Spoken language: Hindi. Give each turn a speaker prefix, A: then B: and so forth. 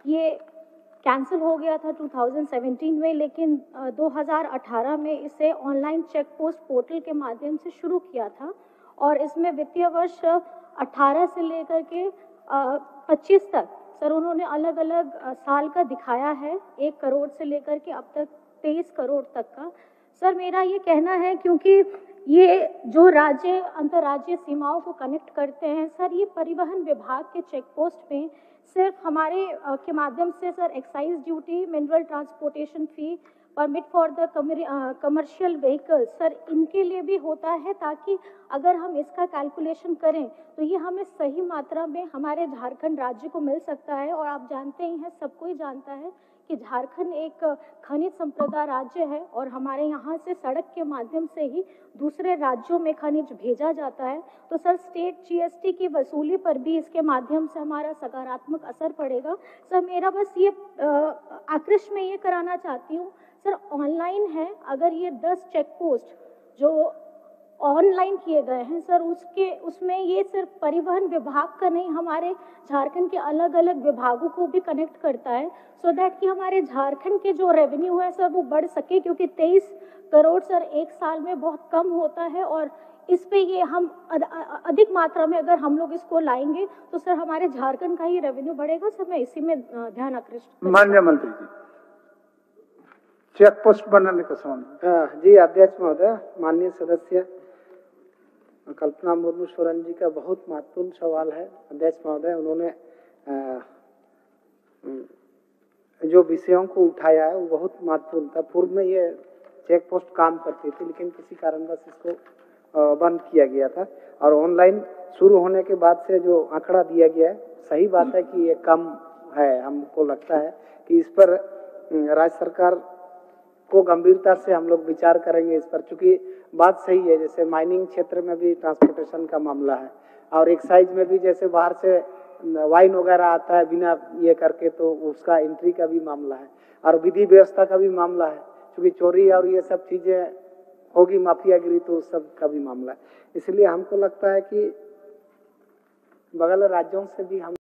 A: ये कैंसिल हो गया था 2017 में, लेकिन 2018 में इसे ऑनलाइन चेक पोस्ट पोर्टल के माध्यम से शुरू किया था और इसमें वित्तीय वर्ष 18 से लेकर के 25 तक सर उन्होंने अलग अलग साल का दिखाया है, 1 करोड़ से लेकर के अब तक 23 करोड़ तक का। सर मेरा ये कहना है, क्योंकि ये जो राज्य अंतर्राज्यीय सीमाओं को कनेक्ट करते हैं सर, ये परिवहन विभाग के चेक पोस्ट में सिर्फ हमारे के माध्यम से sir excise duty, mineral transportation fee, permit for the commercial vehicle sir इनके लिए भी होता है, ताकि अगर हम इसका कैलकुलेशन करें तो ये हमें सही मात्रा में हमारे झारखंड राज्य को मिल सकता है। और आप जानते ही हैं, सबको ही जानता है कि झारखंड एक खनिज संपदा राज्य है और हमारे यहाँ से सड़क के माध्यम से ही दूसरे राज्यों में खनिज भेजा जाता है। तो सर स्टेट जीएसटी की वसूली पर भी इसके माध्यम से हमारा सकारात्मक असर पड़ेगा। सर मेरा बस ये आकृष्ट में ये कराना चाहती हूँ सर, ऑनलाइन है, अगर ये 10 चेक पोस्ट जो ऑनलाइन किए गए हैं सर, उसमें ये सिर्फ परिवहन विभाग का नहीं, हमारे झारखंड के अलग अलग विभागों को भी कनेक्ट करता है, सो दैट कि हमारे झारखंड के जो रेवेन्यू है सर वो बढ़ सके, क्योंकि 23 करोड़ सर एक साल में बहुत कम होता है और इस पे ये हम अधिक मात्रा में अगर हम लोग इसको लाएंगे तो सर हमारे झारखंड का ही रेवेन्यू बढ़ेगा। सर मैं इसी में ध्यान आकृष्ट।
B: माननीय मंत्री जी, चेक पोस्ट बनाने का संबंध।
C: जी अध्यक्ष महोदय, माननीय सदस्य कल्पना मुर्मू सोरेन जी का बहुत महत्वपूर्ण सवाल है। अध्यक्ष महोदय, उन्होंने जो विषयों को उठाया है वो बहुत महत्वपूर्ण था। पूर्व में ये चेक पोस्ट काम करती थी, लेकिन किसी कारणवश इसको बंद किया गया था और ऑनलाइन शुरू होने के बाद से जो आंकड़ा दिया गया है, सही बात है कि ये कम है। हमको लगता है कि इस पर राज्य सरकार को गंभीरता से हम लोग विचार करेंगे इस पर, चूंकि बात सही है, जैसे माइनिंग क्षेत्र में भी ट्रांसपोर्टेशन का मामला है और एक्साइज में भी जैसे बाहर से वाइन वगैरह आता है बिना ये करके, तो उसका एंट्री का भी मामला है और विधि व्यवस्था का भी मामला है, क्योंकि चोरी और ये सब चीजें होगी, माफियागिरी, तो उस सब का भी मामला है। इसलिए हमको लगता है कि बगल राज्यों से भी हम